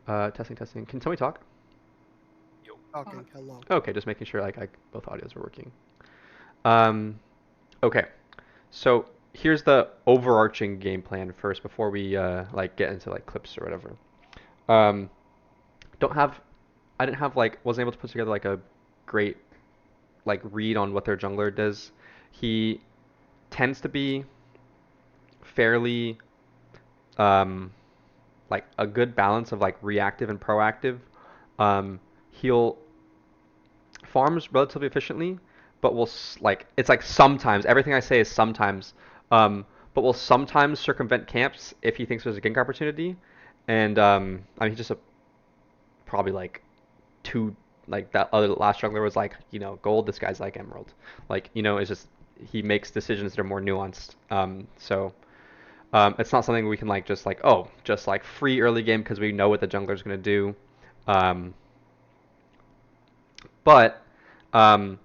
Testing, testing. Can somebody talk? Yo. Talking. Hello. Okay, just making sure like both audios are working. Um, okay. So here's the overarching game plan first before we like get into like clips or whatever. Um, don't have I didn't have like wasn't able to put together like a great like read on what their jungler does. He tends to be fairly um like a good balance of like reactive and proactive. He'll farms relatively efficiently, but will like it's like sometimes everything I say is sometimes, but will sometimes circumvent camps if he thinks there's a gank opportunity, and I mean he just probably like two like that other last jungler was like gold. This guy's like emerald, like it's just he makes decisions that are more nuanced. So it's not something we can like just like just like free early game because we know what the jungler's gonna do. Um, but um,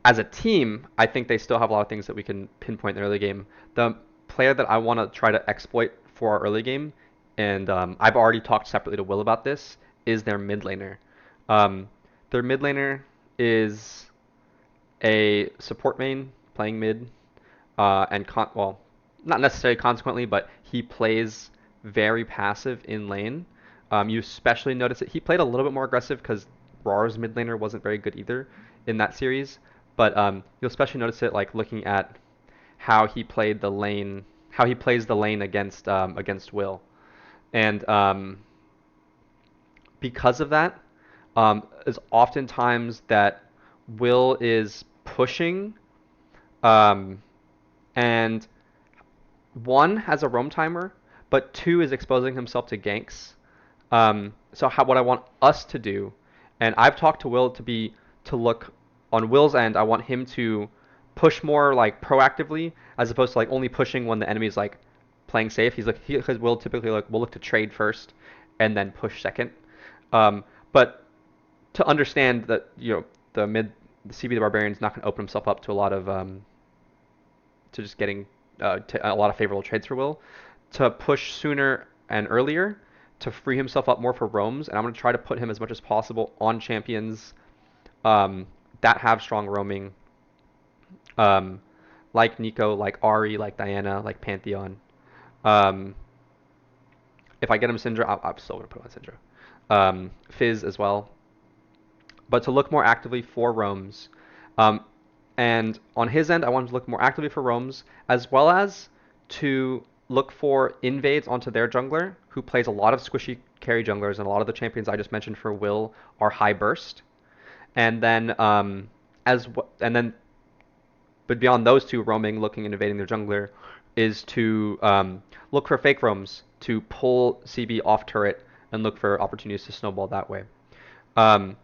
as a team, I think they still have a lot of things that we can pinpoint in the early game. The player that I want to try to exploit for our early game, and I've already talked separately to Will about this, is their mid laner. Um, their mid laner is a support main playing mid, well, not necessarily consequently, but he plays very passive in lane. You especially notice that he played a little bit more aggressive because Rar's mid laner wasn't very good either in that series. But you'll especially notice it like looking at how he played the lane, how he plays the lane against Will, and because of that, is oftentimes that Will is pushing, um, and one has a roam timer, but two is exposing himself to ganks. So what I want us to do, and I've talked to Will to look on Will's end. I want him to push more like proactively as opposed to like only pushing when the enemy's like playing safe. Because Will typically like will look to trade first and then push second. But to understand that the CB the Barbarian's not going to open himself up to a lot of to just getting a lot of favorable trades for Will, to push sooner and earlier, to free himself up more for roams, and I'm going to try to put him as much as possible on champions um, that have strong roaming, um, like Nico, like Ari, like Diana, like Pantheon. Um, if I get him Syndra, I'm still going to put him on Syndra. Fizz as well, but to look more actively for roams. Um, and on his end, I want him to look more actively for roams, as well as to look for invades onto their jungler, who plays a lot of squishy carry junglers, and a lot of the champions I just mentioned for Will are high burst. And then and then, but beyond those two, roaming, looking, and invading their jungler, is to look for fake roams to pull CB off turret and look for opportunities to snowball that way. Um,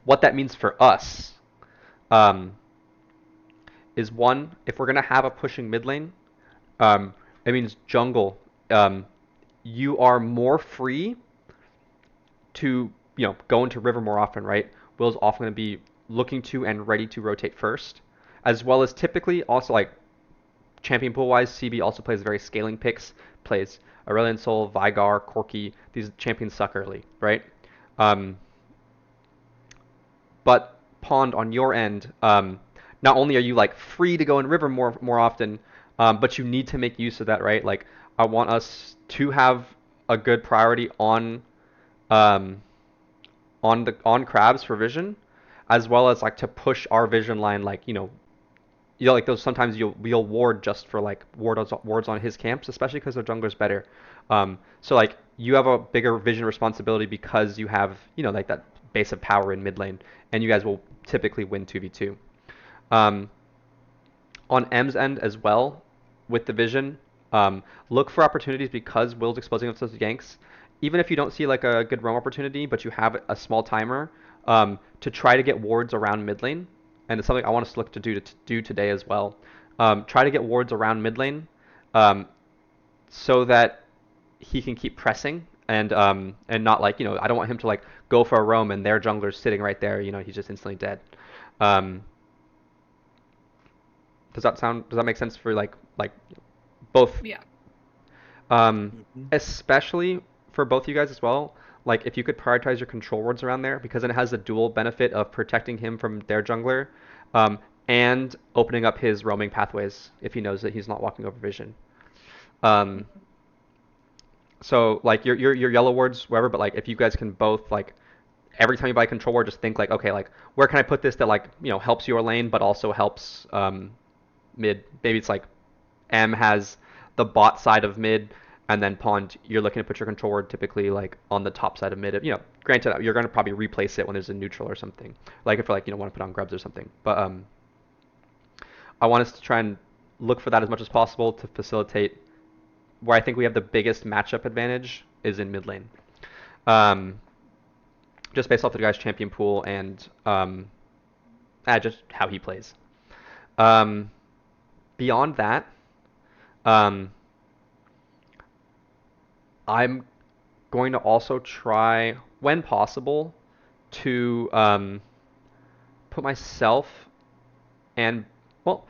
what that means for us um, is one, if we're gonna have a pushing mid lane, um, it means jungle. Um, you are more free to go into river more often, right? Will's often going to be looking to and ready to rotate first, as well as typically also like champion pool wise, CB also plays very scaling picks, plays Aurelion Sol, Vigar, Corki. These champions suck early, right? Um, but Pond on your end, not only are you like free to go in river more often, but you need to make use of that, right? Like I want us to have a good priority um, on crabs for vision, as well as like to push our vision line like like those sometimes you'll ward just for like wards on his camps, especially because their jungler's better. So like you have a bigger vision responsibility because you have like that base of power in mid lane, and you guys will typically win 2v2. Um, on M's end as well, with the vision, look for opportunities because Will's exposing himself to ganks. Even if you don't see like a good roam opportunity, but you have a small timer, to try to get wards around mid lane, and it's something I want us to look to do today as well. Try to get wards around mid lane, so that he can keep pressing and not like I don't want him to like go for a roam and their jungler's sitting right there. He's just instantly dead. Um, does that make sense for like both Yeah. um, Hmm. especially for both you guys as well. Like if you could prioritize your control wards around there, because then it has the dual benefit of protecting him from their jungler, um, and opening up his roaming pathways if he knows that he's not walking over vision. Um, so like your yellow wards, wherever, but like if you guys can both like every time you buy a control ward, just think like, okay, like where can I put this that like helps your lane but also helps mid. Maybe it's like M has the bot side of mid, and then Pond, you're looking to put your control ward typically like on the top side of mid. Granted, you're going to probably replace it when there's a neutral or something. Like if like want to put on grubs or something. But I want us to try and look for that as much as possible to facilitate where I think we have the biggest matchup advantage is in mid lane. Um, just based off the guy's champion pool and just how he plays. Um, beyond that, um, I'm going to also try, when possible, to put myself and, well,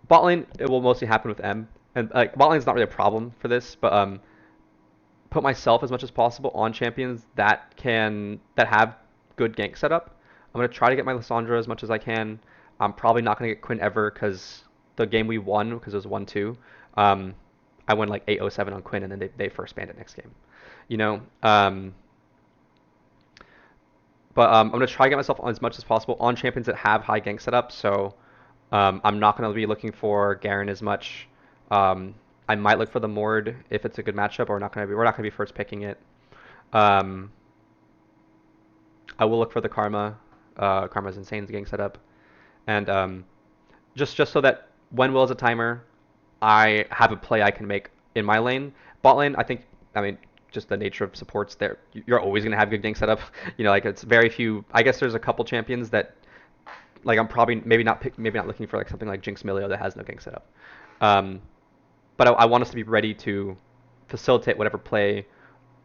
bot lane, it will mostly happen with M. And like bot lane's not really a problem for this, but put myself as much as possible on champions that have good gank setup. I'm gonna try to get my Lissandra as much as I can. I'm probably not gonna get Quinn ever because the game we won, because it was 1-2, um, I went like 8-0-7 on Quinn, and then they first banned it next game. You know, but I'm gonna try to get myself on as much as possible on champions that have high gank setup. So I'm not gonna be looking for Garen as much. Um, I might look for the Mord if it's a good matchup, or we're not gonna be first picking it. Um, I will look for the Karma. Karma's insane gang setup, and just so that when Will is a timer, I have a play I can make in my lane. Bot lane, I mean, just the nature of supports there, you're always gonna have good gang setup. Like it's very few. I guess there's a couple champions that, like I'm probably maybe not looking for like something like Jinx Milio that has no gang setup. Um, but I want us to be ready to facilitate whatever play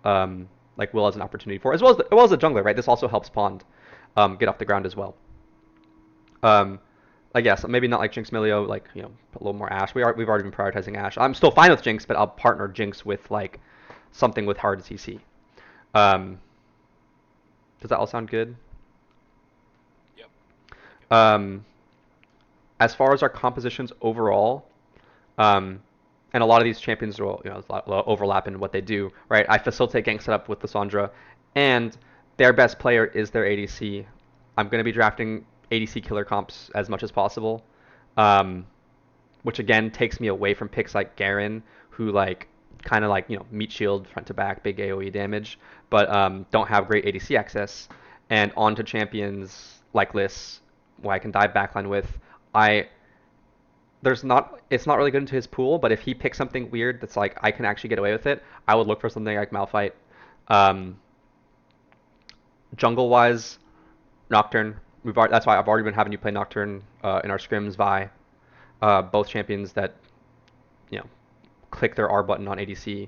like Will has an opportunity for, as well as the jungler, right? This also helps Pond get off the ground as well. Um, I guess maybe not like Jinx Milio, like a little more Ashe. We've already been prioritizing Ashe. I'm still fine with Jinx, but I'll partner Jinx with like something with hard CC. Um, does that all sound good? Yep. Um, as far as our compositions overall, um, and a lot of these champions will, there's a lot of overlap in what they do, right? I facilitate gank setup with Lissandra, and their best player is their ADC. I'm going to be drafting ADC killer comps as much as possible, um, which again takes me away from picks like Garen, who like kind of like meat shield front to back, big AOE damage, but don't have great ADC access, and onto champions like Liss, who I can dive backline with. I it's not really good into his pool, but if he picks something weird that's like I can actually get away with it, I would look for something like Malphite. Um, jungle wise, Nocturne. That's why I've already been having you play Nocturne in our scrims. Vi, both champions that you know click their R button on ADC.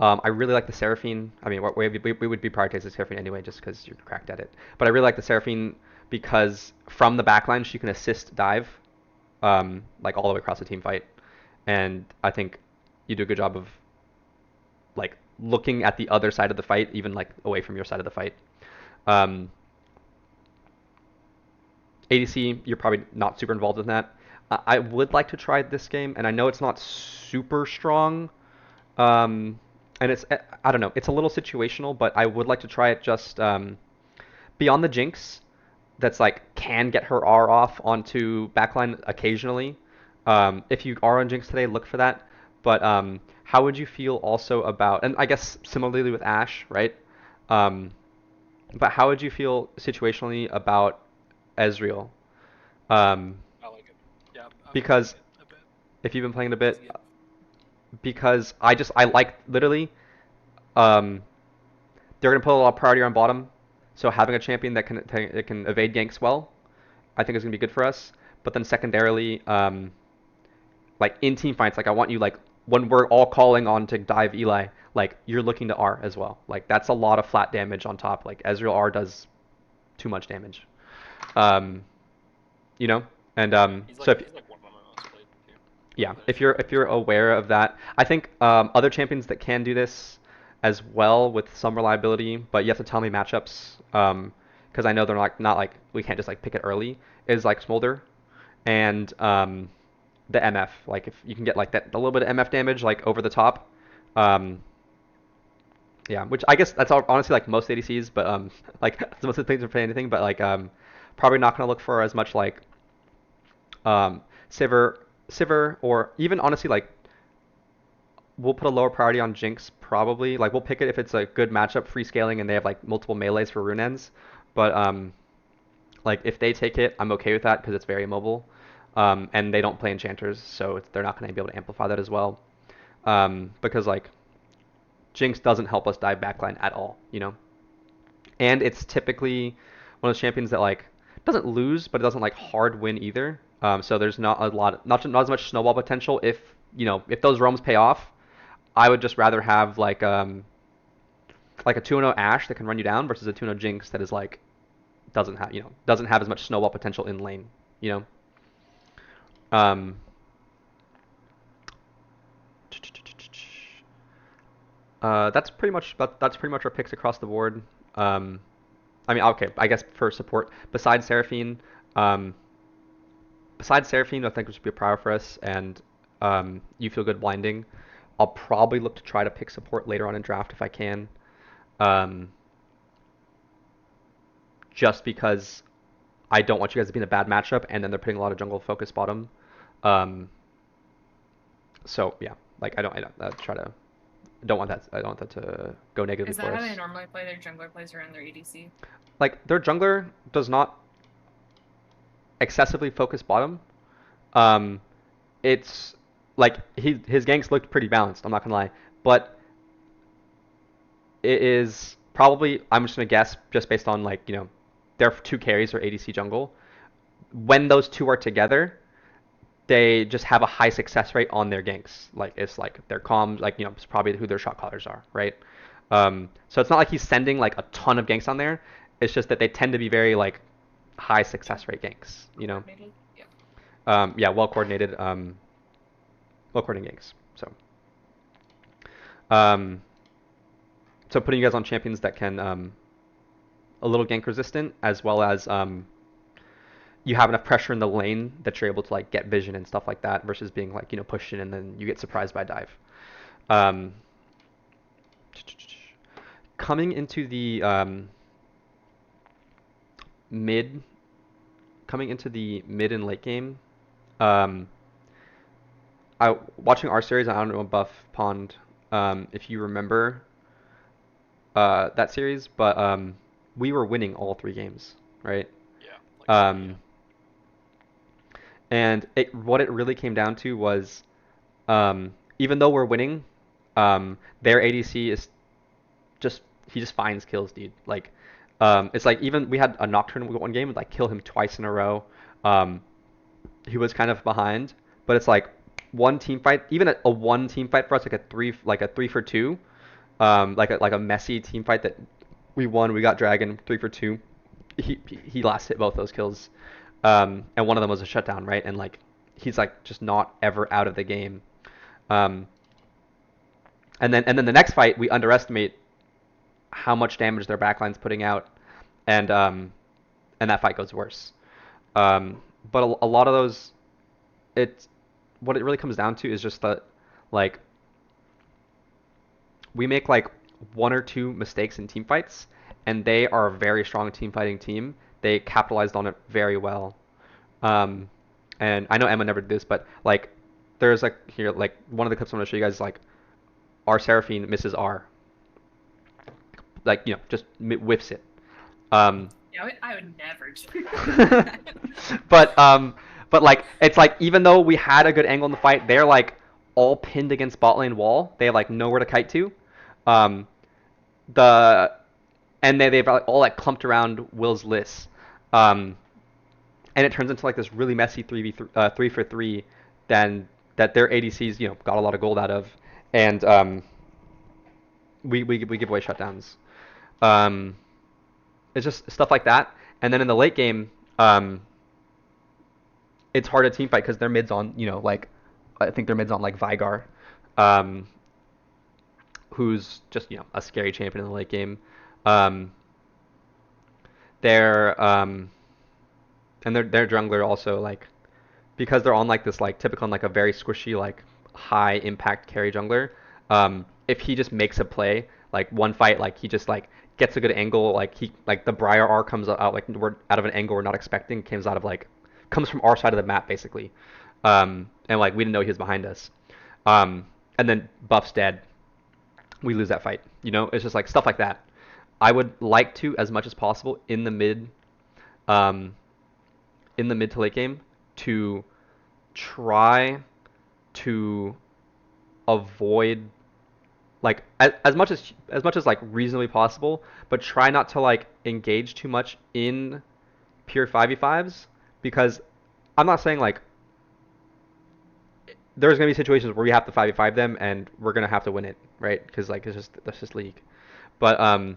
I really like the Seraphine. I mean, we would be prioritizing the Seraphine anyway, just because you're cracked at it. But I really like the Seraphine because from the backline she can assist dive, like all the way across the team fight, and I think you do a good job of like looking at the other side of the fight, even like away from your side of the fight. Um, ADC, you're probably not super involved in that. I would like to try this game, and I know it's not super strong. And I don't know, it's a little situational, but I would like to try it just beyond the Jinx that's like can get her R off onto backline occasionally. If you are on Jinx today, look for that. But how would you feel also about, and I guess similarly with Ashe, right? Um, but how would you feel situationally about Ezreal? Um, I like it. Yeah, I've been playing because it a bit. if you've been playing it a bit, Using it. because I like literally um, they're gonna put a lot of priority on bottom, so having a champion that can evade ganks well, I think is gonna be good for us. But then secondarily, like in team fights, like I want you like when we're all calling on to dive Eli, like you're looking to R as well. Like that's a lot of flat damage on top. Like Ezreal R does too much damage. Um, you know, and so if He's like one of my most played too. yeah, There's if you're aware of that, I think other champions that can do this as well with some reliability, but you have to tell me matchups because I know they're not like we can't just like pick it early. Is like Smolder and the MF. Like if you can get like that a little bit of MF damage like over the top. Um, yeah, which I guess that's honestly like most ADCs, but like most of the things are playing anything, but like probably not gonna look for as much like um Sivir, Sivir, or even honestly like we'll put a lower priority on Jinx probably. Like we'll pick it if it's a good matchup, free scaling, and they have like multiple melees for rune ends. But like if they take it, I'm okay with that because it's very mobile. And they don't play enchanters, so they're not going to be able to amplify that as well. Because like Jinx doesn't help us dive backline at all, you know. And it's typically one of those champions that like doesn't lose, but it doesn't like hard win either. So there's not a lot, not as much snowball potential if if those roams pay off. I would just rather have like a 2-0 Ashe that can run you down versus a 2-0 Jinx that is like doesn't have as much snowball potential in lane, you know. Um, that's pretty much our picks across the board. Um, I mean, okay, I guess for support, um, besides Seraphine, I think it should be a prior for us, and you feel good blinding. I'll probably look to try to pick support later on in draft if I can, um, just because I don't want you guys to be in a bad matchup, and then they're putting a lot of jungle focus bottom. Um, so yeah, like I try to I don't want that to go negatively Is for that how they us. normally play? Their jungler plays around their ADC? Like their jungler does not excessively focus bottom. Um, it's like his ganks looked pretty balanced. I'm not gonna lie, but it is probably I'm just gonna guess just based on like their two carries or ADC jungle. When those two are together, they just have a high success rate on their ganks. Like it's like their comms, like it's probably who their shot callers are, right? So it's not like he's sending like a ton of ganks on there. It's just that they tend to be very like high success rate ganks, Coordinated? Yeah. Yeah, well coordinated ganks. Um, so putting you guys on champions that can a little gank resistant, as well as you have enough pressure in the lane that you're able to like get vision and stuff like that, versus being like pushed in and then you get surprised by dive. Um, coming into the mid, coming into the mid and late game, um, I watching our series. I don't know Buff Pond, if you remember that series, but we were winning all three games, right? Yeah. Like, yeah. Um, and what it really came down to was, even though we're winning, their ADC is he just finds kills, dude. Like, it's like even we had a Nocturne one game and like kill him twice in a row. Um, he was kind of behind, but it's like one team fight, even a one team fight for us, like a 3 for 2, like a messy team fight that we won. We got Dragon 3 for 2. He last hit both those kills, and one of them was a shutdown, right? And like he's like just not ever out of the game. Um, and then the next fight we underestimate how much damage their backline's putting out, and that fight goes worse. But a lot of those, it's what it really comes down to is just that like we make like one or two mistakes in team fights, and they are a very strong team fighting team. They capitalized on it very well. Um, and I know Emma never did this, but like there's like here like one of the clips I'm gonna show you guys is like our Seraphine misses R, like just whiffs it. Um, Yeah, I would never do that. but like it's like even though we had a good angle in the fight, they're like all pinned against bot lane wall. They have like nowhere to kite to. Um, the and they've like, all like clumped around Will's list. Um, and it turns into like this really messy 3 for 3 then that their ADCs got a lot of gold out of, and we give away shutdowns. Um, it's just stuff like that. And then in the late game, it's hard to team fight because their mid's on like I think their mid's on like Vigar. Um, who's just a scary champion in the late game. Um, their and their jungler also like because they're on like this like typical on like a very squishy like high impact carry jungler. If he just makes a play like one fight like he just like gets a good angle like he like the Briar R comes out like we're out of an angle we're not expecting comes from our side of the map basically. And like we didn't know he was behind us. And then buff's dead, we lose that fight. It's just like stuff like that. I would like to, as much as possible, um, in the mid to late game, to try to avoid like as much as like reasonably possible, but try not to like engage too much in pure 5v5s because I'm not saying like there's gonna be situations where we have to 5v5 them and we're gonna have to win it, right? Because like that's just league. But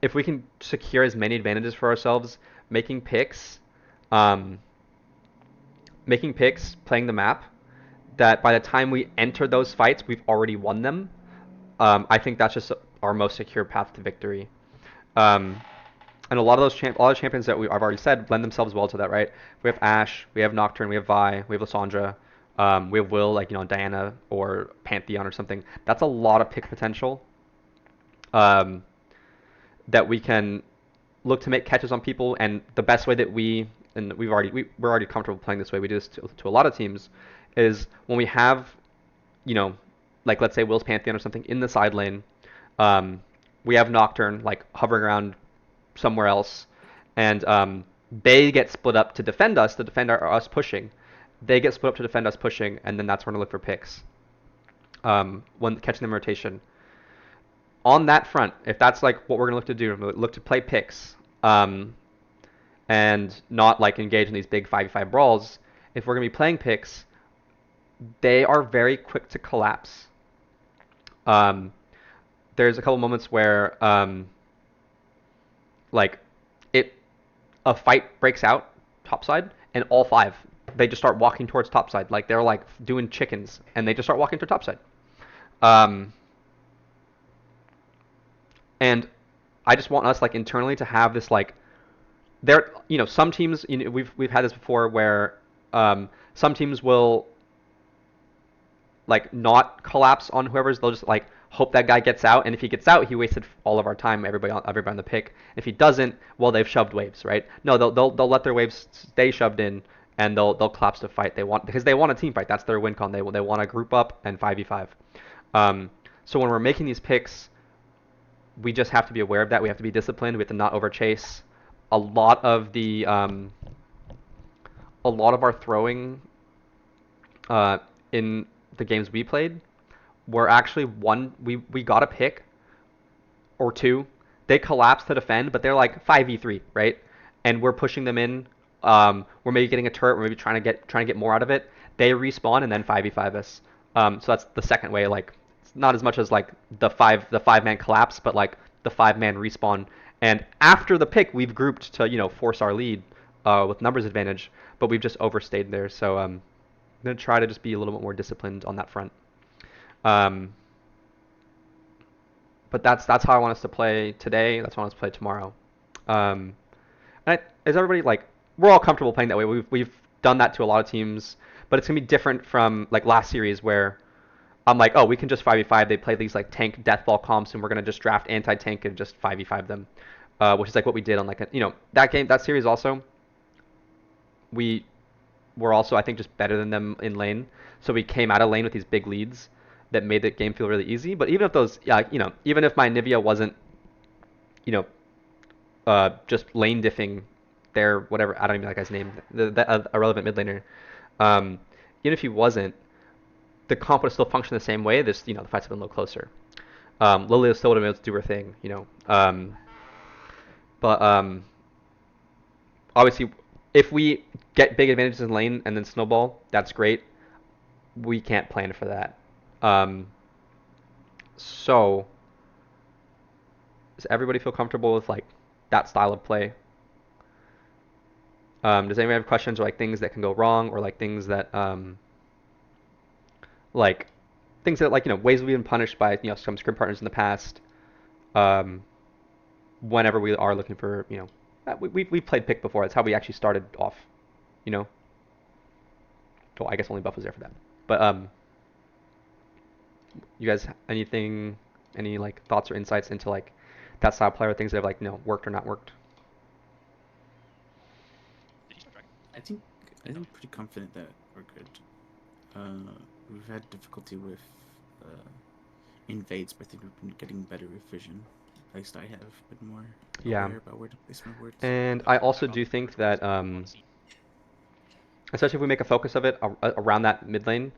if we can secure as many advantages for ourselves, making picks, um, playing the map, that by the time we enter those fights, we've already won them. I think that's just our most secure path to victory. Um, and a lot of champions that I've already said lend themselves well to that, right? We have Ashe, we have Nocturne, we have Vi, we have Lissandra, we have Will, like Diana or Pantheon or something. That's a lot of pick potential. That we can look to make catches on people, and the best way that we're already comfortable playing this way. We do this to a lot of teams, is when we have, like let's say Will's Pantheon or something in the side lane, we have Nocturne like hovering around somewhere else, and they get split up to defend us, us pushing. They get split up to defend us pushing, and then that's when we look for picks. When catching them in rotation. On that front, if that's like what we're gonna look to do, look to play picks, and not like engage in these big 5v5 brawls. If we're gonna be playing picks, they are very quick to collapse. There's a couple moments where like a fight breaks out topside, and all five they just start walking towards topside, like they're like doing chickens, and they just start walking to topside. And I just want us like internally to have this like some teams we've had this before where some teams will like not collapse on whoever's, they'll just like hope that guy gets out, and if he gets out he wasted all of our time, everybody on the pick. If he doesn't, well, they've shoved waves, right? No, they'll let their waves stay shoved in, and they'll collapse the fight because they want a team fight. That's their win con. They want to group up and 5v5. So when we're making these picks, we just have to be aware of that. We have to be disciplined. We have to not overchase. A lot of our throwing in the games we played were actually we got a pick or two. They collapsed to defend, but they're like 5v3, right? And we're pushing them in. We're maybe getting a turret. We're maybe trying to get more out of it. They respawn and then 5v5 us. So that's the second way. Like it's not as much as like the five man collapse, but like the 5-man respawn. And after the pick, we've grouped to force our lead with numbers advantage, but we've just overstayed there. So I'm gonna try to just be a little bit more disciplined on that front. But that's how I want us to play today. That's how I want us to play tomorrow. Is everybody like, we're all comfortable playing that way? We've done that to a lot of teams, but it's gonna be different from like last series where I'm like, oh, we can just 5v5. They play these like tank deathball comps, and we're gonna just draft anti-tank and just 5v5 them, which is like what we did on like that series also. We were also, I think, just better than them in lane, so we came out of lane with these big leads that made the game feel really easy. But even if even if my Nivea wasn't, just lane diffing their whatever, I don't even know that guy's name, the irrelevant mid laner, even if he wasn't, the comp would still function the same way. The fights have been a little closer. Lilia still would have been able to do her thing, but obviously, if we get big advantages in lane and then snowball, that's great. We can't plan for that. So does everybody feel comfortable with like that style of play? Does anybody have questions or like things that can go wrong, or like things that like things that like ways we've been punished by some scrim partners in the past. Um, Whenever we are looking for we've played pick before. That's how we actually started off. You know. Well, I guess only Buff was there for that. But you guys, any like thoughts or insights into like that style player, things that have like worked or not worked? I think I'm pretty confident that we're good. We've had difficulty with invades, but I think we've been getting better with vision. At least I have been more aware about where to place my words. And I also do think that especially if we make a focus of it around that mid lane,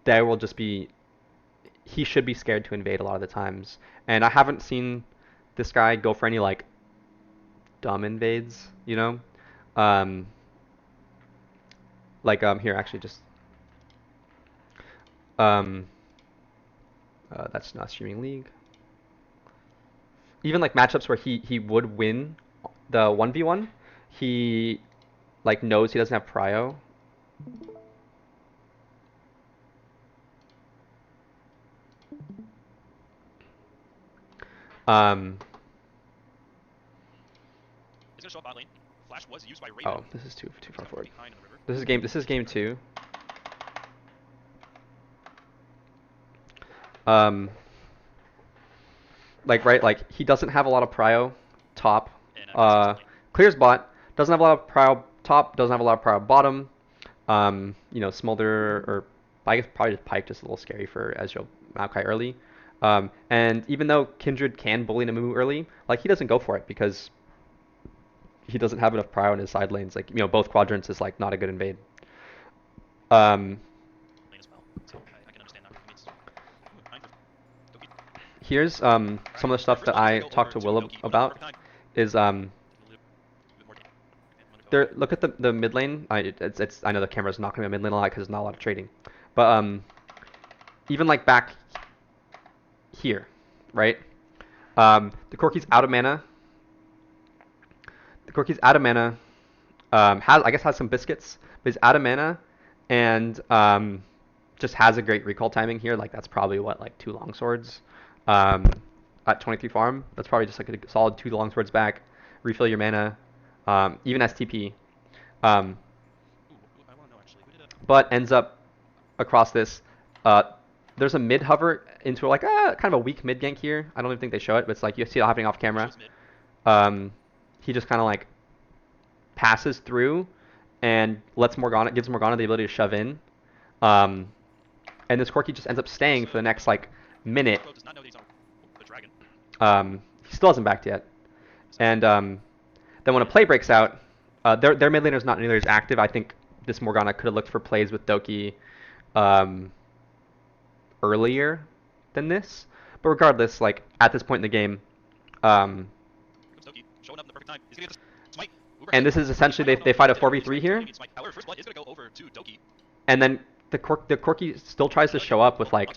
there will just be he should be scared to invade a lot of the times. And I haven't seen this guy go for any like dumb invades, like here actually just that's not streaming league. Even like matchups where he would win the 1v1, he like knows he doesn't have prio. He's gonna show up bot lane. Flash was used by Raven. Oh, this is too far forward. This is game 2. Like right, like he doesn't have a lot of prio top. Clears bot, doesn't have a lot of prio top, doesn't have a lot of prio bottom. Smolder or I guess probably just Pyke just a little scary for Ezreal Maokai early. And even though Kindred can bully Namu early, like he doesn't go for it because he doesn't have enough prio in his side lanes. Like both quadrants is like not a good invade. Here's some of the stuff that I talked to Will about is look at the mid lane. I know the camera's not going to be a mid lane a lot because there's not a lot of trading, but even like back here, right? The Corki's out of mana. Has some biscuits, but he's out of mana, and just has a great recall timing here. Like that's probably like 2 longswords. At 23 farm, that's probably just like a solid 2 longswords back. Refill your mana, even STP. But ends up across this. There's a mid hover into like kind of a weak mid gank here. I don't even think they show it, but it's like you see it happening off camera. He just kind of like passes through and gives Morgana the ability to shove in. And this Corki just ends up staying for the next like minute. He still hasn't backed yet. And then when a play breaks out, their mid laner is not nearly as active. I think this Morgana could have looked for plays with Doki earlier than this. But regardless, like at this point in the game, and this is essentially they fight a 4v3 here. And then the Corki still tries to show up with like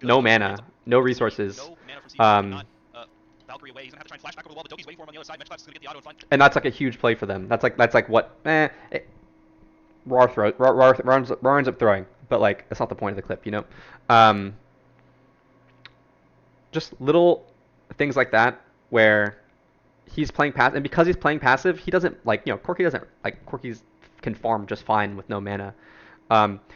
no mana, no resources. And that's like a huge play for them. That's like what Rar ends up throwing, but like that's not the point of the clip, Just little things like that where he's playing passive, and because he's playing passive, he doesn't like Corki doesn't like Corki's can farm just fine with no mana.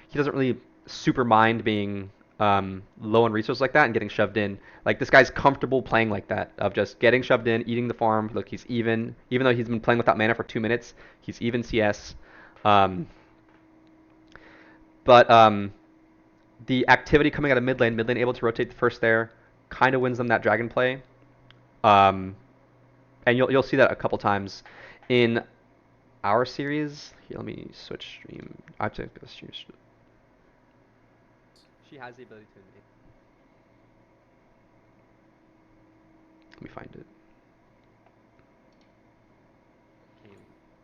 He doesn't really super mind being low on resources like that and getting shoved in. Like this guy's comfortable playing like that, of just getting shoved in, eating the farm. Look, he's even though he's been playing without mana for 2 minutes, he's even CS. But the activity coming out of mid lane able to rotate the first there, kind of wins them that dragon play. And you'll see that a couple times in our series. Here, let me switch stream. I have to go stream. She has the ability to invade. Let me find it.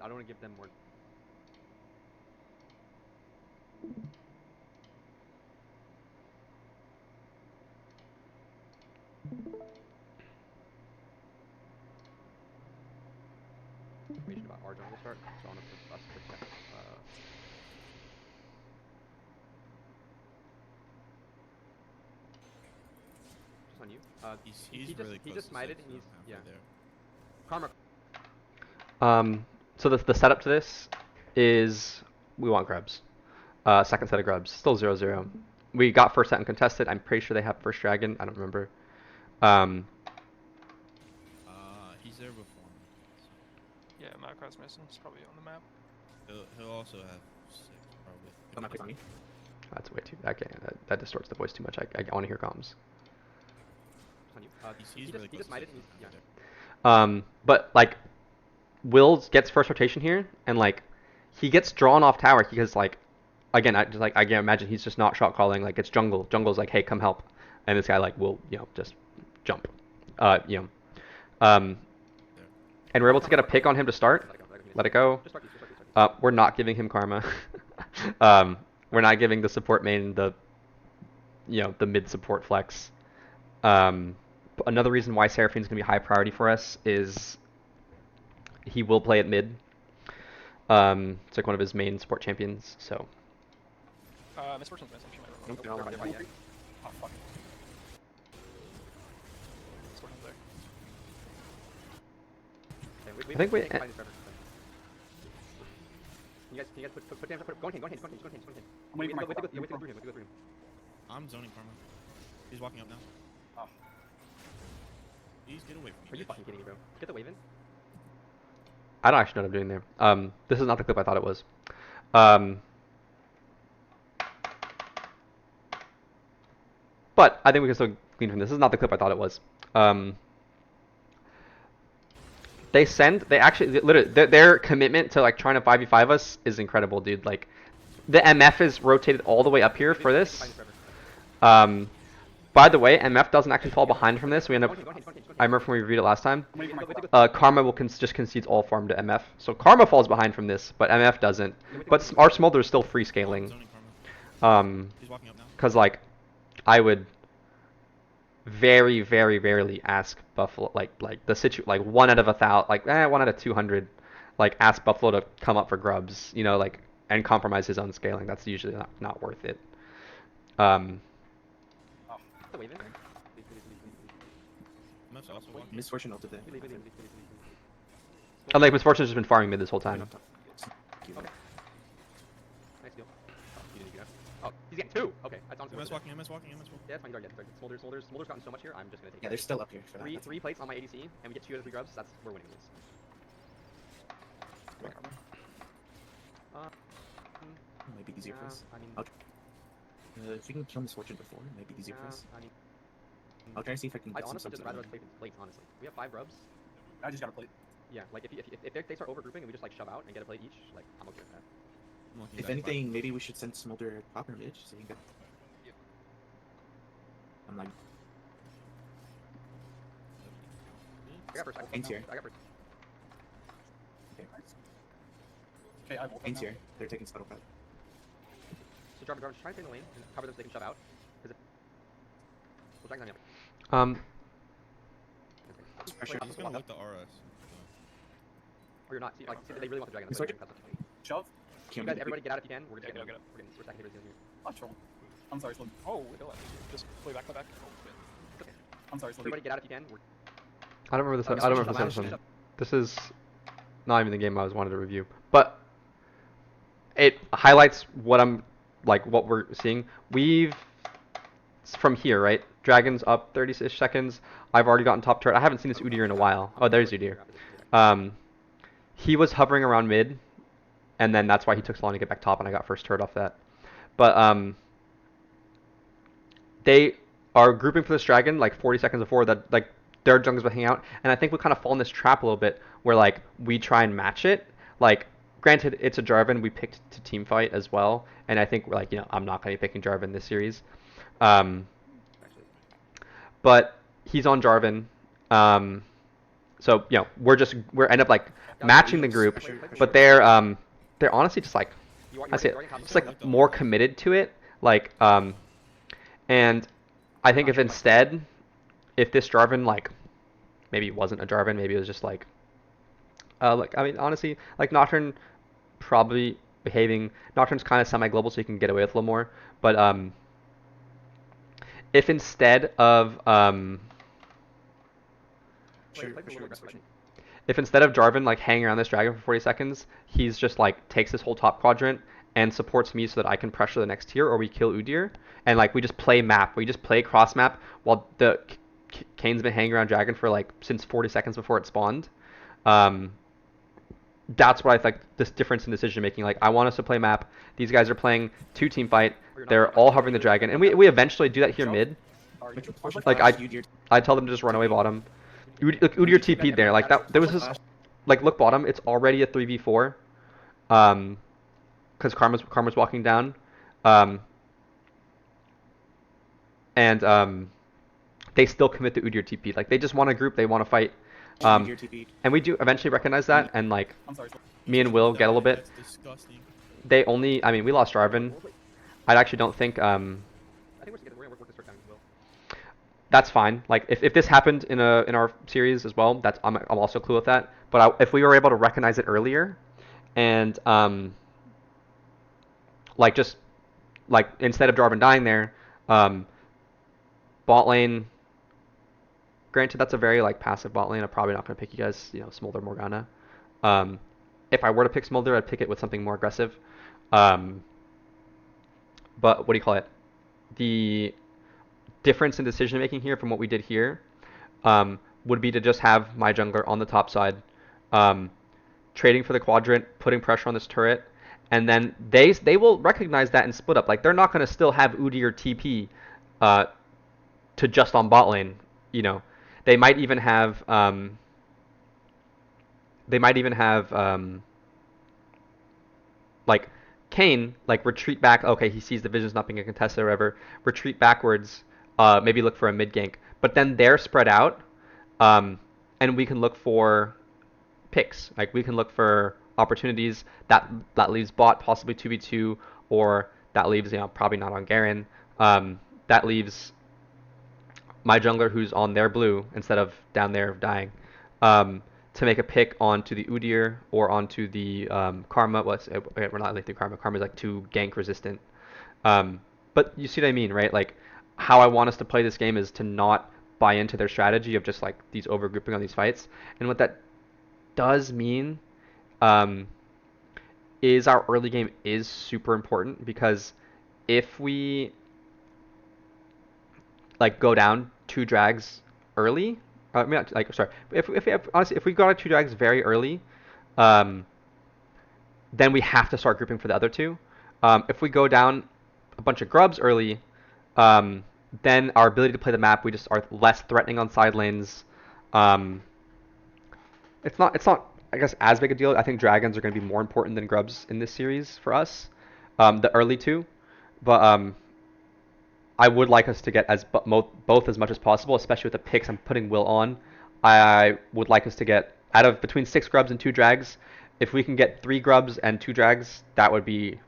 I don't want to give them more. Information about our jungle start, so I want to put us protect. on you. He's he really just close to smited six, and he's halfway yeah. there. Karma. So the setup to this is we want grubs. Second set of grubs, still 0-0. We got first set uncontested. I'm pretty sure they have first dragon. I don't remember. He's there before me. Yeah, Macross Mason is probably on the map. He'll also have 6 probably. Don't have on me. That's way too. Okay, that distorts the voice too much. I want to hear comms. He's really close to six, halfway there. But like, Will gets first rotation here, and like, he gets drawn off tower because like, again, I can't imagine he's just not shot calling. Like it's jungle. Jungle's like, hey, come help, and this guy like will just jump, and we're able to get a pick on him to start. Let it go. We're not giving him karma. We're not giving the support main the mid support flex. Another reason why Seraphine's gonna be high priority for us is he will play at mid. It's like one of his main support champions. So. Misfortune's missing. She might Nope, roll. they're all right. Oh, fuck. Misfortune's there. I think we. You guys put down, go on him. I'm waiting for my I'm zoning Karma. He's walking up now. Oh. Please get away from me. Are you bitch. fucking kidding me, bro? Get the wave in. I don't actually know what I'm doing there. This is not the clip I thought it was. But I think we can still glean from this. This is not the clip I thought it was. They actually, literally, their commitment to like trying to 5v5 us is incredible, dude. Like, the MF is rotated all the way up here for this. By the way, MF doesn't actually fall behind from this. We end up, I remember when we reviewed it last time. I'm waiting for my Karma will just concedes all farm to MF. So Karma falls behind from this, but MF doesn't. But our Smolder is still free scaling. Zoning Karma. He's walking up now. Because like, I would very, very rarely ask Buffalo, like the like 1 out of 1,000, like 1 out of 200, like ask Buffalo to come up for grubs, like, and compromise his own scaling. That's usually not worth it. The wave in. Must also walk. Misfortune ulted there. And like Misfortune's just been farming mid this whole time. Okay. Nice deal. Oh, you didn't get out. Oh, he's getting 2. Okay, that's honestly. MS walking. Yeah, it's fine. He's already Smolder's gotten so much here. I'm just gonna take. Yeah, they're still up here for that. three plates on my ADC, and we get 2 out of 3 grubs. We're winning this. It might be easier for us. I mean, If we can kill Misfortune before, it might be easier for us. I mean, I'll try to see if I can I'd get some honestly subs just rather out us of play plates. Honestly, we have 5 grubs. I just got a plate. Yeah, like if they start overgrouping and we just like shove out and get a plate each, like I'm okay with that. If anything, maybe we should send Smolder Popper mid so he can get. I'm like, I got first. Aim's here. I got first. Okay, Okay, I will. Aim's here. They're taking Scuttle Crab. So Jarvan, try to stay in the lane and cover them so they can shove out. Because we'll drag them up. Pressure. He's gonna look the RS. Or you're not. See, like, see, they really want the dragon. Misfortune. Shove. You guys, everybody get out if you can. We're Yeah, getting. get out. We're stacking everybody's in here. I'm trolling. I'm sorry, Slim. Oh, just play back. Oh, shit. I'm sorry, Slim. Everybody get out if you can. I don't remember this. I don't remember this Misfortune. episode. This is not even the game I was wanted to review, but it highlights what what we're seeing. From here, right? Dragon's up 30-ish seconds. I've already gotten top turret. I haven't seen this Udyr in a while. Oh, there's Udyr. He was hovering around mid, and then that's why he took so long to get back top, and I got first turret off that. But they are grouping for this dragon like 40 seconds before that, like their jungles will hang out, and I think we kind of fall in this trap a little bit where like we try and match it. Like, granted, it's a Jarvan we picked to team fight as well, and I think we're like, I'm not gonna be picking Jarvan this series. But he's on Jarvan. So we're end up like matching the group, but they're honestly just like, I say just like more committed to it, like and I think if this Jarvan like maybe it wasn't a Jarvan, maybe it was just like I mean honestly like Nocturne probably behaving. Nocturne's kind of semi-global, so you can get away with a little more, but if instead of Sure, Play for a sure. little aggressive, I think. if instead of Jarvan like hanging around this dragon for 40 seconds, he's just like takes this whole top quadrant and supports me so that I can pressure the next tier, or we kill Udyr, and like we just play map, we just play cross map while the Kane's been hanging around dragon for like since 40 seconds before it spawned. That's what I think this difference in decision making. Like I want us to play map. These guys are playing 2-team fight. They're all hovering the dragon, and we eventually do that here mid. Are Metro you- Flash Like, flash, Udyr. I tell them to just run away bottom. Udyr TP'd there. Like that. There was this. Flash. Like look bottom. It's already a 3v4. Because Karma's walking down. And they still commit to Udyr TP. Like they just want to group. They want to fight. Udyr TP. And we do eventually recognize that. And like I'm sorry. me and Will get a little bit. That's disgusting. They only. I mean, we lost Jarvan. I actually don't think. I think we're gonna work this first time as well. That's fine. Like if this happened in our series as well, that's I'm also cool with that. But if we were able to recognize it earlier, and like just like instead of Jarvan dying there, bot lane. Granted, that's a very like passive bot lane. I'm probably not gonna pick you guys. Smolder Morgana. If I were to pick Smolder, I'd pick it with something more aggressive. But what do you call it? The difference in decision making here from what we did here would be to just have my jungler on the top side, trading for the quadrant, putting pressure on this turret, and then they will recognize that and split up. Like they're not going to still have Udyr TP to just on bot lane. They might even have like Kane like retreat back. Okay, he sees the vision's not being a contested or whatever. Retreat backwards. Maybe look for a mid gank. But then they're spread out, and we can look for picks. Like we can look for opportunities that leaves bot possibly 2v2, or that leaves probably not on Garen. That leaves my jungler who's on their blue instead of down there dying. To make a pick onto the Udyr or onto the Karma. We're not lethal Karma. Karma's like too gank resistant. But you see what I mean, right? Like how I want us to play this game is to not buy into their strategy of just like these overgrouping on these fights. And what that does mean is our early game is super important, because if we like go down 2 drags early, if we go to 2 drags very early, then we have to start grouping for the other 2. If we go down a bunch of grubs early, then our ability to play the map, we just are less threatening on side lanes. It's not I guess as big a deal. I think dragons are going to be more important than grubs in this series for us, the early 2. But I would like us to get both as much as possible, especially with the picks I'm putting Will on. I would like us to get out of between 6 grubs and 2 drags. If we can get 3 grubs and 2 drags, that would be.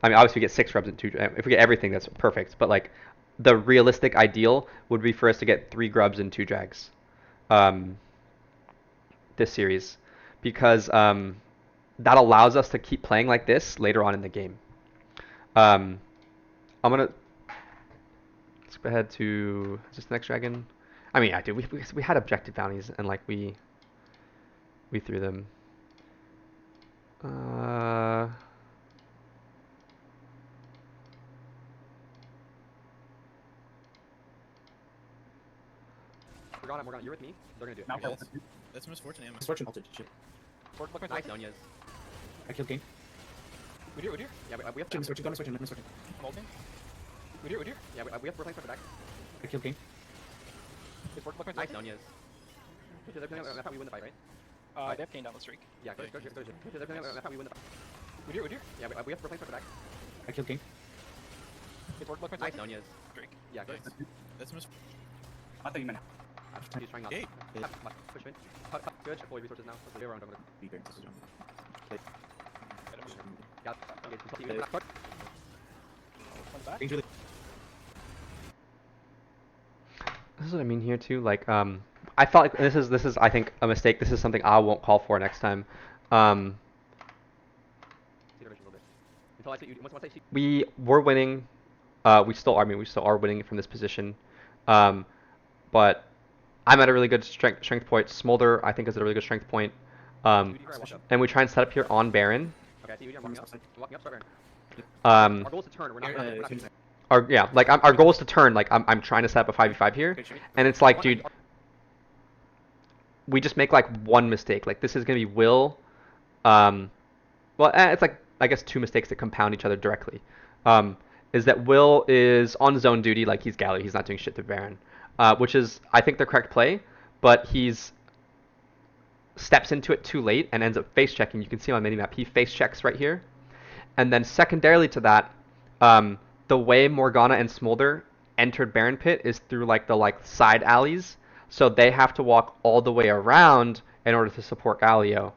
I mean, obviously we get 6 grubs and 2. If we get everything, that's perfect. But like, the realistic ideal would be for us to get 3 grubs and 2 drags, this series, because that allows us to keep playing like this later on in the game. I'm gonna skip ahead to just the next dragon. I mean, yeah, dude, we had objective bounties and like we threw them. Morgana, you're with me. They're gonna do it. Now Yeah, purple. that's Misfortune Ammo. Misfortune ulted. Shit. Look Nice, Nonias. I killed Kane. Udyr. Yeah, we have Shit, Misfortune, got Misfortune, Misfortune. I'm ulting. Udyr. Yeah, we have we're playing for back. I killed Kane. It's work. Nice, Nonias. I thought we win the fight, right? They have Kane down the streak. Yeah, go. I thought we win the fight. Udyr. Yeah, we're playing for back. I killed Kane. It's work. Nice, Nonias. Streak. Yeah, good. That's Misfortune. I thought you meant. He's trying not. Hey. Push in. Cut. Good. Fully resources now. Let's go around over there. Be great, this is wrong. Yeah. Okay. Cut. One's back. Kane's really. This is what I mean here too. Like, I felt like this is I think a mistake. This is something I won't call for next time. See the vision a little bit. Until I see you. Once I see. We were winning we still are. I mean, we still are winning from this position. But I'm at a really good strength point. Smolder, I think, is at a really good strength point. UDR, I walk up. And we try and set up here on Baron. Okay, I see UDR, I'm walking up. I'm walking up, start Baron. Um, Our goal is to turn. We're not. We're not yeah, like our goal is to turn. Like I'm trying to set up a 5v5 here, and it's like, dude, we just make like one mistake. Like this is gonna be Will. It's like I guess two mistakes that compound each other directly. Is that Will is on zone duty, like he's Galio, he's not doing shit to Baron, which is I think the correct play, but he's steps into it too late and ends up face checking. You can see on minimap he face checks right here, and then secondarily to that, the way Morgana and Smolder entered Baron Pit is through like the side alleys, so they have to walk all the way around in order to support Galio,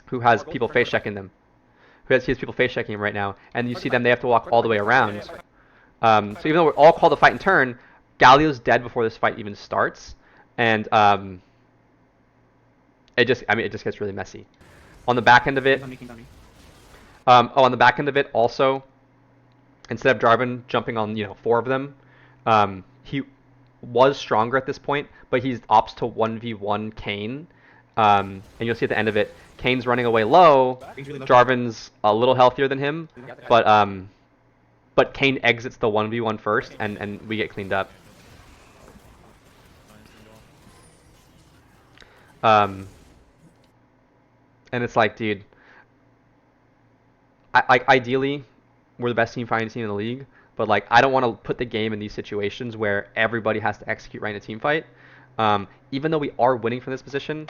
who has people face checking them. He has people face checking him right now, and you see them, they have to walk all the way around. So even though we're all called to fight and turn, Galio's dead before this fight even starts, and it just gets really messy. On the back end of it, on the back end of it also, instead of Jarvan jumping on 4 of them, he was stronger at this point, but he opts to 1v1 Kayn, and you'll see at the end of it, Kayn's running away low. Jarvan's a little healthier than him, but Kayn exits the 1v1 first, and we get cleaned up. And it's like, dude, ideally, we're the best fighting team in the league, but like I don't want to put the game in these situations where everybody has to execute right in a team fight. Even though we are winning from this position,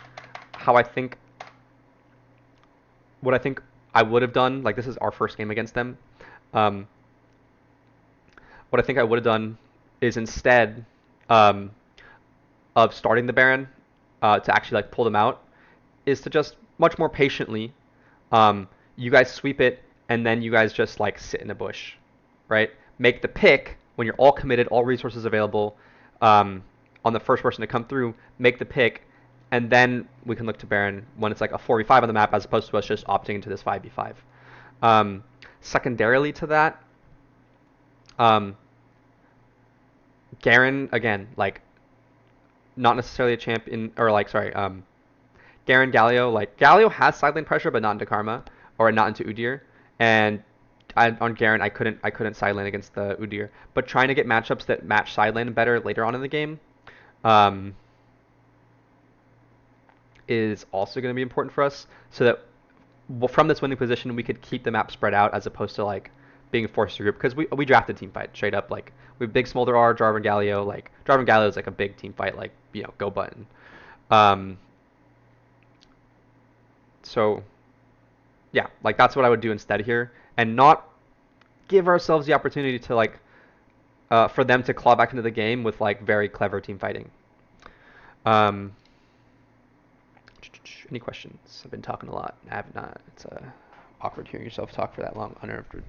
what I think I would have done, like this is our first game against them, what I think I would have done is instead of starting the Baron to actually pull them out, is to just much more patiently, you guys sweep it, and then you guys just sit in a bush, right? Make the pick when you're all committed, all resources available, on the first person to come through, make the pick, and then we can look to Baron when it's like a 4v5 on the map as opposed to us just opting into this 5v5. Secondarily to that, Garen, again, not necessarily a champion, or Garen, Galio, Galio has sideline pressure, but not into Karma, or not into Udyr, and on Garen, I couldn't sideline against the Udyr, but trying to get matchups that match sideline better later on in the game, is also going to be important for us, so that from this winning position we could keep the map spread out as opposed to being forced to group, because we drafted team fight straight up. We have big Smolder R, Jarvan Galio. Jarvan Galio is a big team fight, go button. So yeah, that's what I would do instead here, and not give ourselves the opportunity to for them to claw back into the game with very clever team fighting. Any questions? I've been talking a lot. I have not. It's awkward hearing yourself talk for that long uninterrupted.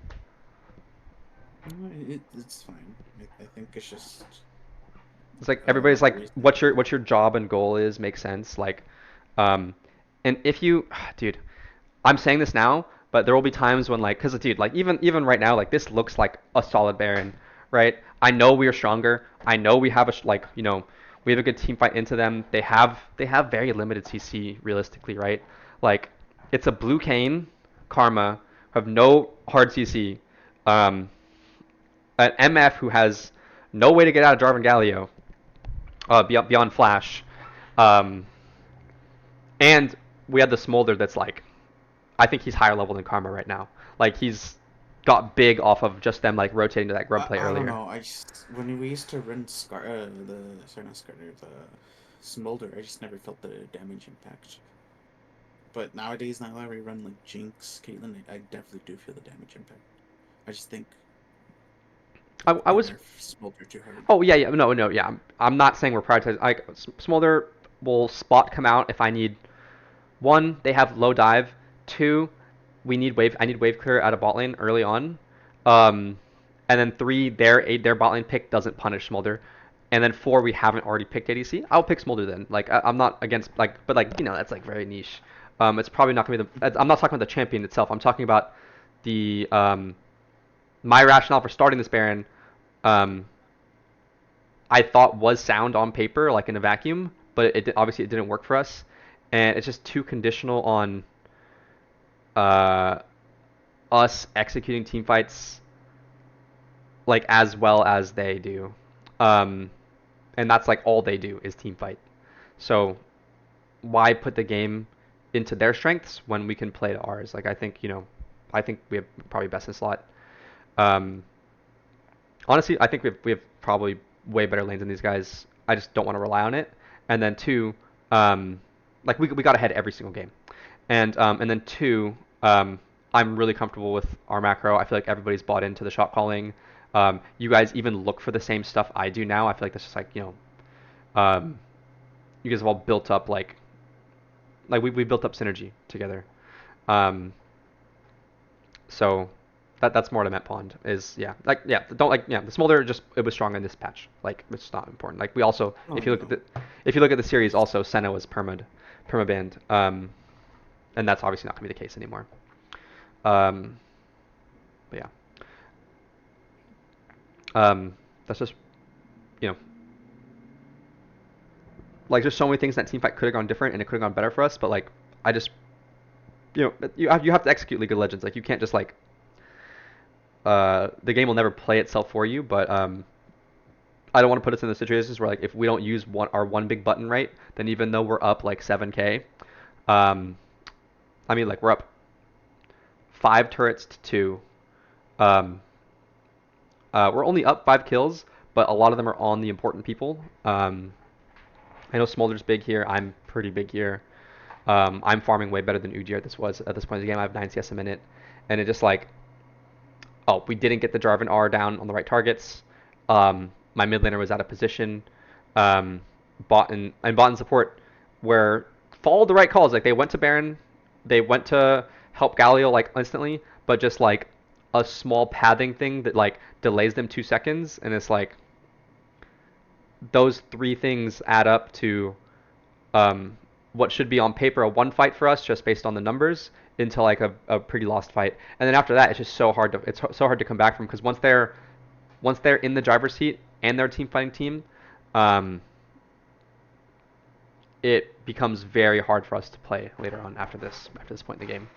It's fine. I think it's just. It's everybody's what your job and goal is makes sense. And if you, dude, I'm saying this now, but there will be times when because dude, even right now, this looks like a solid Baron, right? I know we are stronger. I know we have we have a good team fight into them. They have very limited CC realistically, right? It's a blue Kayn, Karma, who have no hard CC, an MF who has no way to get out of Jarvan Galio, beyond Flash, and we have the Smolder that's I think he's higher level than Karma right now. He's got big off of just them rotating to that grub play earlier. I don't know. When we used to run the Smolder, I just never felt the damage impact. But nowadays, now that we run Jinx, Caitlyn, I definitely do feel the damage impact. I just think I was Smolder too hard. Oh yeah, no, yeah. I'm not saying we're prioritizing. Smolder will spot come out if I need. 1, they have low dive. 2, I need wave clear out of bot lane early on, and then 3, their bot lane pick doesn't punish Smolder, and then 4, we haven't already picked ADC. I'll pick Smolder then. I'm not against but that's very niche. It's probably not gonna be I'm not talking about the champion itself. I'm talking about the my rationale for starting this Baron um, I thought was sound on paper, like in a vacuum, but obviously it didn't work for us, and it's just too conditional on uh, us executing team fights like as well as they do, um, and that's like all they do is team fight. So why put the game into their strengths when we can play to ours? Like I think we have probably best in slot. Um, Honestly, I think we have probably way better lanes than these guys. I just don't want to rely on it. And then two, like we got ahead every single game. And then two, I'm really comfortable with our macro. I feel like everybody's bought into the shot calling. You guys even look for the same stuff I do now. I feel like that's just like you guys have all built up like we built up synergy together. Um, so that's more what I meant. Pond is don't the smolder just it was strong in this patch. Like it's not important. Like we also if you look at the series also Senna was permabanned. And that's obviously not gonna be the case anymore. But yeah. That's just you know like there's so many things that team fight could have gone different and it could have gone better for us, but like I just you have to execute League of Legends. Like you can't just like the game will never play itself for you, but I don't want to put us in the situations where like if we don't use our one big button right, then even though we're up like 7k, I mean like we're up 5 turrets to 2. We're only up 5 kills, but a lot of them are on the important people. I know Smolder's big here. I'm pretty big here. I'm farming way better than Udyr at this point in the game. I have 9 CS a minute, and it just like, oh, we didn't get the Jarvan R down on the right targets. My mid laner was out of position. Bot and support were followed the right calls. Like they went to Baron, they went to help Galio like instantly, but just like a small pathing thing that like delays them 2 seconds, and it's like those 3 things add up to what should be on paper a 1 fight for us just based on the numbers into like a pretty lost fight. And then after that it's just so hard to come back from, because once they're in the driver's seat and they're a team fighting team, it becomes very hard for us to play later on after this point in the game.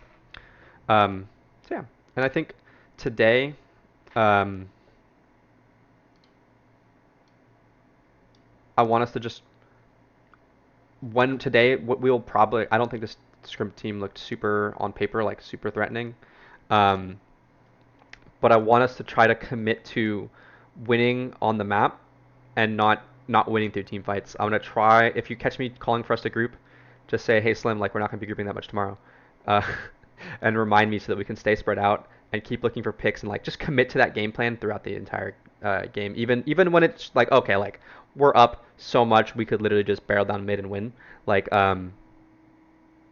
So yeah, and I think today I want us to just we'll probably, I don't think this scrim team looked super on paper like super threatening, but I want us to try to commit to winning on the map and not winning through team fights. I'm gonna try, if you catch me calling for us to group, just say, hey Slim, like we're not gonna be grouping that much tomorrow, and remind me so that we can stay spread out and keep looking for picks and like just commit to that game plan throughout the entire game, even when it's like, okay, like we're up so much we could literally just barrel down mid and win. Like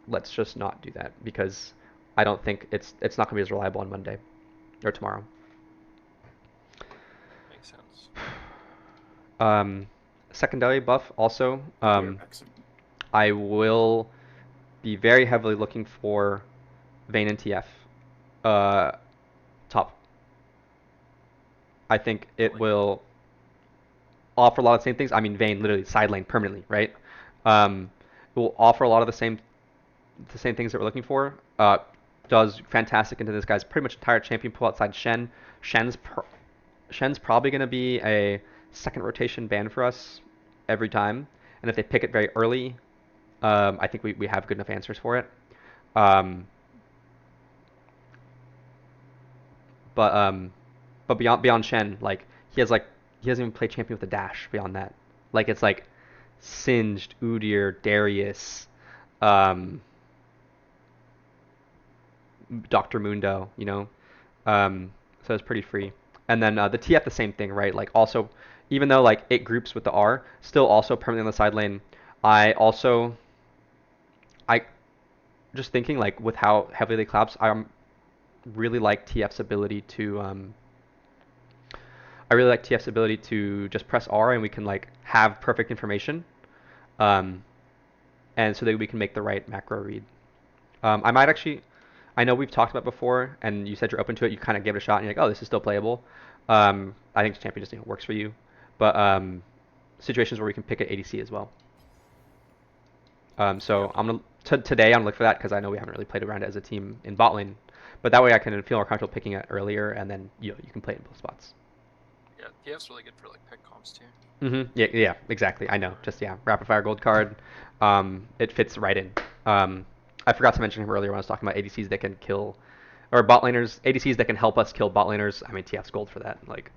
let's just not do that, because I don't think it's not gonna be as reliable on Monday or tomorrow. Makes sense. Secondary buff also. I will be very heavily looking for Vayne and TF top. I think it will offer a lot of the same things. I mean, Vayne literally side lane permanently, right? It will offer a lot of the same things that we're looking for. Does fantastic into this guy's pretty much entire champion pool outside Shen. Shen's probably going to be a second rotation ban for us every time, and if they pick it very early, I think we have good enough answers for it. But beyond Shen, like he doesn't even play champion with a dash. Beyond that, like it's like Singed, Udyr, Darius, Dr. Mundo, so it's pretty free. And then the TF the same thing, right? Like also, even though like it groups with the R, still also permanently on the side lane. I just thinking like with how heavily they collapse, I really like TF's ability to just press R and we can like have perfect information, and so that we can make the right macro read. I know we've talked about before, and you said you're open to it. You kind of gave it a shot, and you're like, oh, this is still playable. I think champion just works for you, but situations where we can pick an ADC as well. So I'm gonna today I'm gonna look for that because I know we haven't really played around it as a team in bot lane, but that way I can feel more comfortable picking it earlier, and then you can play it in both spots. Yeah, TF's really good for like pick comps too. Yeah, exactly. I know. Just rapid fire gold card. It fits right in. I forgot to mention him earlier when I was talking about ADCs that can kill, or bot laners, ADCs that can help us kill bot laners. I mean, TF's gold for that. Like,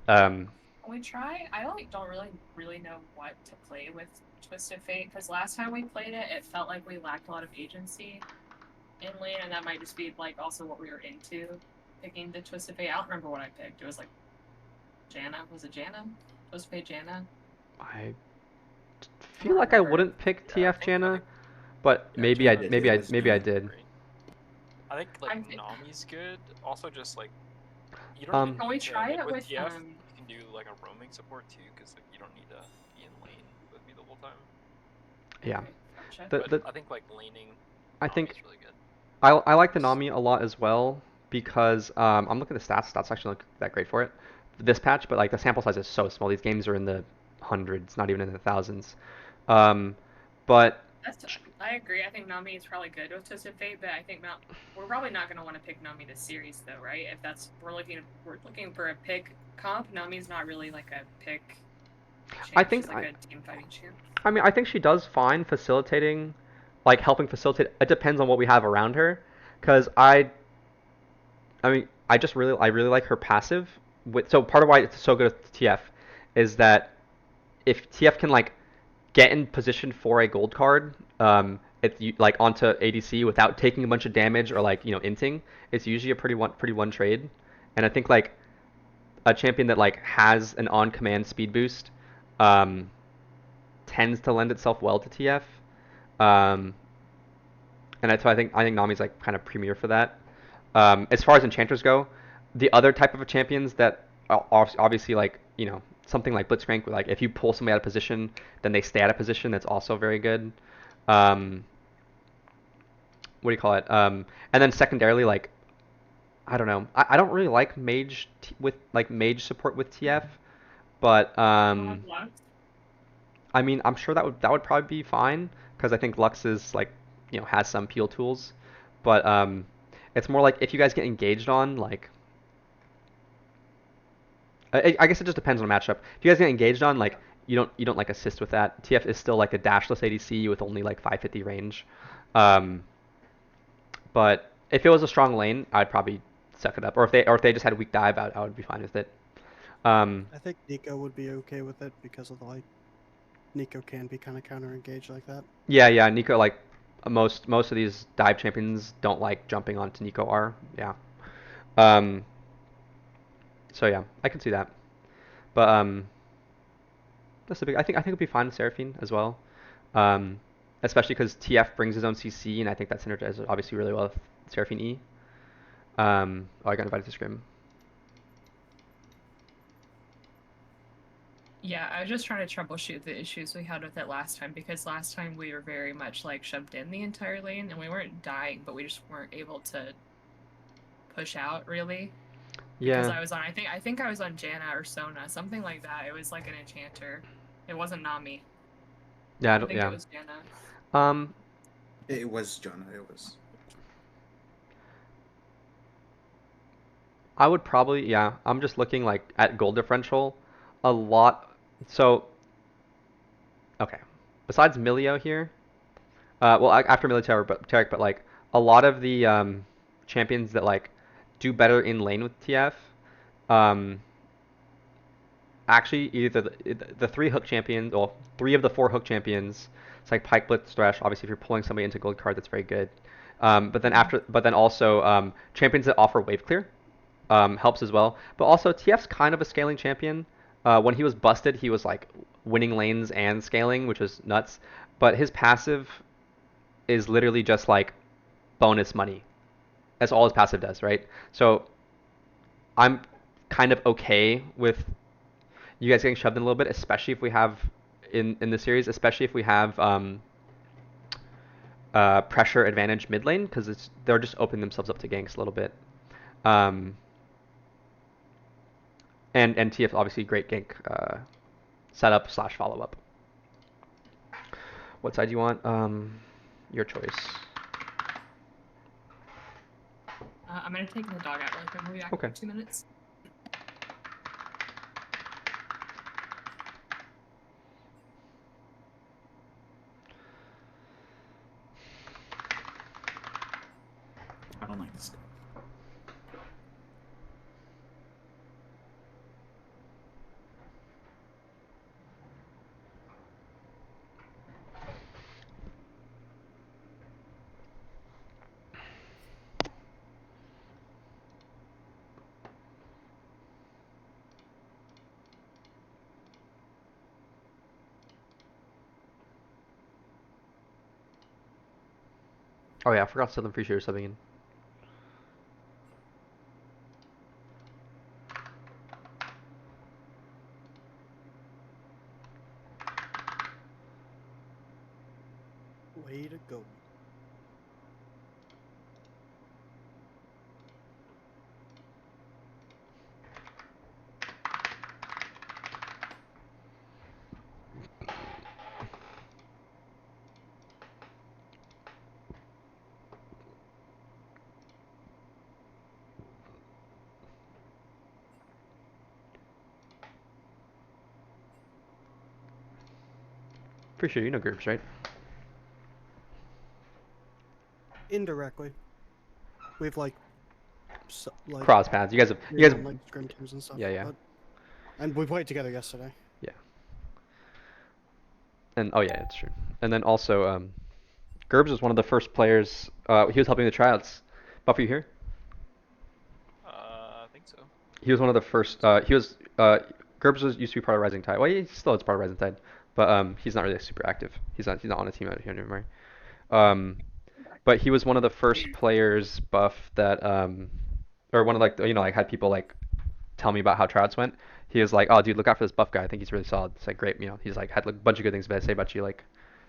Can we try? I don't really know what to play with Twisted Fate because last time we played it, it felt like we lacked a lot of agency in lane, and that might just be like also what we were into picking the Twisted Fate. I don't remember what I picked. It was like Janna. Was it Janna? Twisted Fate Janna. I feel like I wouldn't pick TF Janna, but Yeah, maybe Janna I was did. I think like I think- Nami's good. Also, just like you don't. Need Can we to- try like, it with TF? You can do like a roaming support too, because like you don't need to be in lane with me the whole time. Yeah. Gotcha. The- But I think like laning. I think Nami's really good. I like the Nami a lot as well because I'm looking at the stats. Stats actually look that great for it this patch, but like the sample size is so small. These games are in the hundreds, not even in the thousands. But I agree. I think Nami is probably good with Twisted Fate, but I think we're probably not going to want to pick Nami this series, though, right? If that's we're looking for a pick comp, Nami's not really like a pick. Champ. I think she's like a team fighting champ. I mean, I think she does fine facilitating, like helping facilitate. It depends on what we have around her, because I mean, I really like her passive. So part of why it's so good with TF is that if TF can like get in position for a gold card, it's like onto ADC without taking a bunch of damage or like inting, it's usually a pretty one trade. And I think like a champion that like has an on command speed boost tends to lend itself well to TF. So I think Nami's like kind of premier for that. As far as enchanters go, the other type of champions that are obviously like something like Blitzcrank, like if you pull somebody out of position, then they stay out of position. That's also very good. What do you call it? And then secondarily, like I don't know, I don't really like mage with like mage support with TF, but I mean I'm sure that would probably be fine because I think Lux is like has some peel tools, but it's more like if you guys get engaged on like. I guess it just depends on the matchup. If you guys get engaged on, like you don't like assist with that. TF is still like a dashless ADC with only like 550 range. But if it was a strong lane, I'd probably suck it up. Or if they just had a weak dive, I would be fine with it. I think Nico would be okay with it because of the like Nico can be kind of counter engaged like that. Yeah, Nico like most of these dive champions don't like jumping onto Nico R. Yeah. So yeah, I can see that. But that's a big. I think it'd be fine with Seraphine as well. Especially because TF brings his own CC, and I think that synergizes obviously really well with Seraphine E. I got invited to Scrim. Yeah, I was just trying to troubleshoot the issues we had with it last time because last time we were very much like shoved in the entire lane and we weren't dying, but we just weren't able to push out really. Because Yeah. I was on, I think I was on Janna or Sona, something like that. It was like an enchanter. It wasn't Nami. Yeah. I think Yeah. it was Janna. It was Jonah. It was. I would probably, yeah. I'm just looking like at goal differential, a lot. So, okay. Besides Milio here, well after Military, but like a lot of the champions that like do better in lane with TF, actually either the three hook champions, or 3 of the 4 hook champions. It's like Pike, Blitz, Thresh. Obviously, if you're pulling somebody into gold card, that's very good. But then also champions that offer wave clear helps as well. But also TF's kind of a scaling champion. When he was busted, he was like winning lanes and scaling, which was nuts. But his passive is literally just like bonus money. That's all his passive does, right? So I'm kind of okay with you guys getting shoved in a little bit, especially if we have in the series, especially if we have pressure advantage mid lane, because they're just opening themselves up to ganks a little bit. And TF obviously great gank setup / follow up. What side do you want? Your choice. I'm gonna take the dog out really quick. We'll be back Okay. in 2 minutes. I don't like this guy. Oh yeah, I forgot to tell them appreciate subbing in. Way to go. Appreciate you know groups, right? Indirectly. We've like Cross paths. You guys have we run, like scrim teams and stuff. Yeah. But, and we played together yesterday. Yeah. And oh yeah, it's true. And then also Gerbs was one of the first players he was helping the tryouts. Buff, are you here? I think so. He was one of the first Gerbs used to be part of Rising Tide. Well, he still is part of Rising Tide, but he's not really super active. He's not on a team out here anymore. But he was one of the first players, Buff, that or one of like like had people like tell me about how tryouts went. He was like, "Oh, dude, look out for this Buff guy. I think he's really solid." It's like great, he's like had like, a bunch of good things to say about you like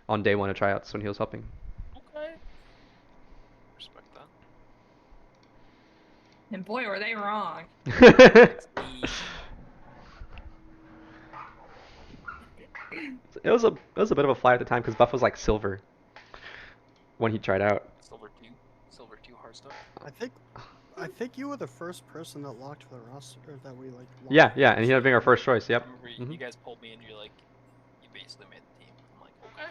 on day one of tryouts when he was helping. Okay. Respect that. And boy, were they wrong. It was a bit of a fly at the time because Buff was like silver when he tried out. Silver 2 hard stuff. I think you were the first person that locked the roster or that we like. Locked Yeah, and he ended up being our first choice. Yep. I remember you guys pulled me and you're like, you basically made the team. I'm like, okay.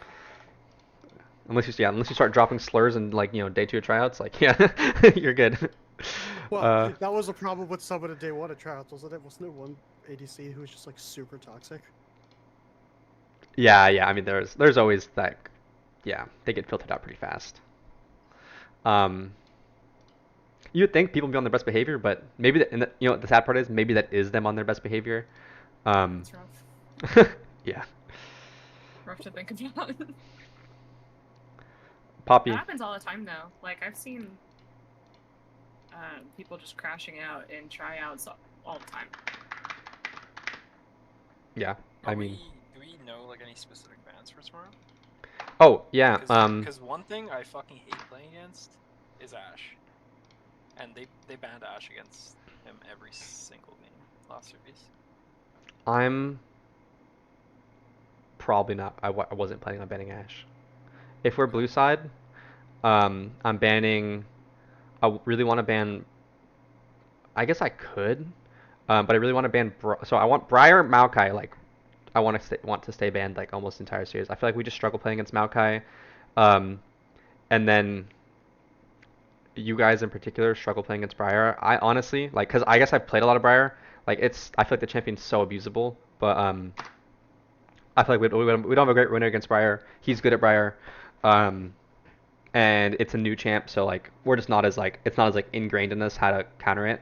Unless you start dropping slurs and like day 2 of tryouts, like yeah, you're good. Well, that was a problem with some of the day 1 of tryouts, wasn't it? Wasn't there one ADC who was just like super toxic? Yeah. I mean, there's always that. Yeah, they get filtered out pretty fast. You would think people would be on their best behavior, but maybe the sad part is maybe that is them on their best behavior. It's rough. Yeah. Rough to think about. Poppy. That happens all the time though. Like I've seen people just crashing out in tryouts all the time. Yeah, I mean. Do we know like any specific bans for tomorrow? Oh yeah. Because one thing I fucking hate playing against is Ashe, and they banned Ashe against him every single game last series. I'm probably not. I wasn't planning on banning Ashe. If we're blue side, I'm banning. I really want to ban. I guess I could, but I really want to ban. So I want Briar, Maokai. Like, I want to stay banned like almost the entire series. I feel like we just struggle playing against Maokai, and then you guys in particular struggle playing against Briar. I honestly like because I guess I've played a lot of Briar. Like I feel like the champion's so abusable, but I feel like we don't have a great winner against Briar. He's good at Briar. And it's a new champ, so like we're just not as like it's not as like ingrained in us how to counter it.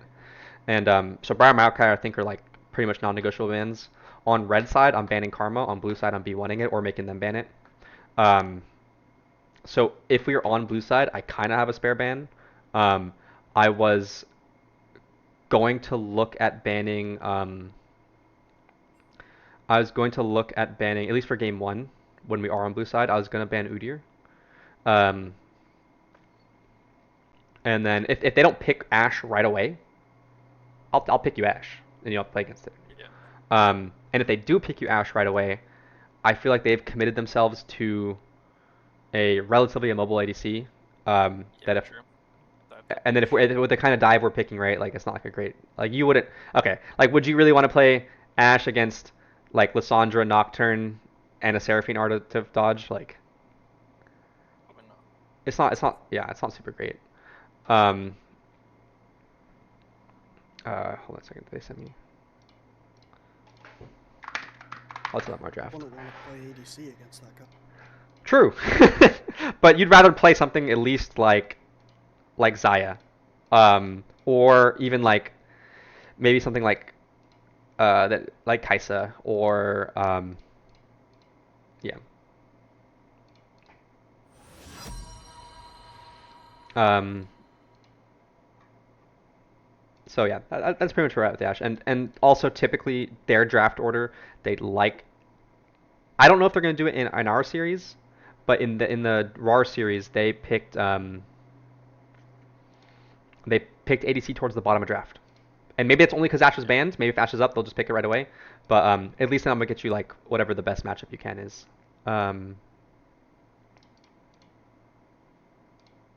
And so Briar Maokai I think are like pretty much non-negotiable bans. On red side, I'm banning Karma. On blue side, I'm B1ing it or making them ban it. So if we are on blue side, I kind of have a spare ban. I was going to look at banning. I was going to look at banning at least for game 1 when we are on blue side. I was going to ban Udyr. And then if they don't pick Ashe right away, I'll pick you Ashe and play against it. And if they do pick you Ashe right away, I feel like they've committed themselves to a relatively immobile ADC. Yeah, That if true. and then if we're with the kind of dive we're picking, right? Like it's not like a great like you wouldn't. Okay, like would you really want to play Ashe against like Lissandra Nocturne and a Seraphine Art to dodge? Like Probably not. it's not super great. Um, hold on a second. Did they send me? Let's let more I draft. wouldn't want to play ADC against that guy. True, but you'd rather play something at least like Xayah, or even like maybe something like that like Kaisa or yeah. Um, so yeah, that's pretty much where we're at with Ashe, and also typically their draft order they like. I don't know if they're gonna do it in our series, but in the RAR series they picked ADC towards the bottom of draft. And maybe it's only because Ashe is banned. Maybe if Ashe is up, they'll just pick it right away. But at least then I'm gonna get you like whatever the best matchup you can is. Did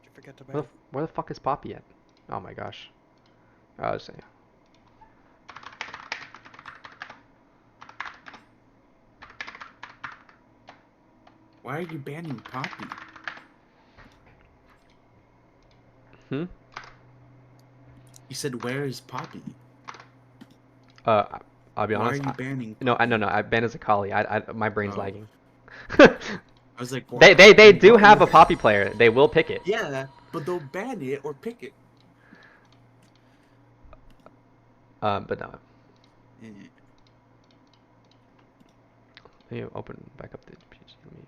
you forget to ban? Where the fuck is Poppy at? Oh my gosh. I was saying. Why are you banning Poppy? Hmm. You said, where is Poppy? I'll be Why honest. are you banning Poppy? No. I banned as a Kali. My brain's Oh. lagging. I was like, They do what- have a Poppy player. They will pick it. Yeah, but they'll ban it or pick it. But no. Yeah. Let me open back up the PG. Let me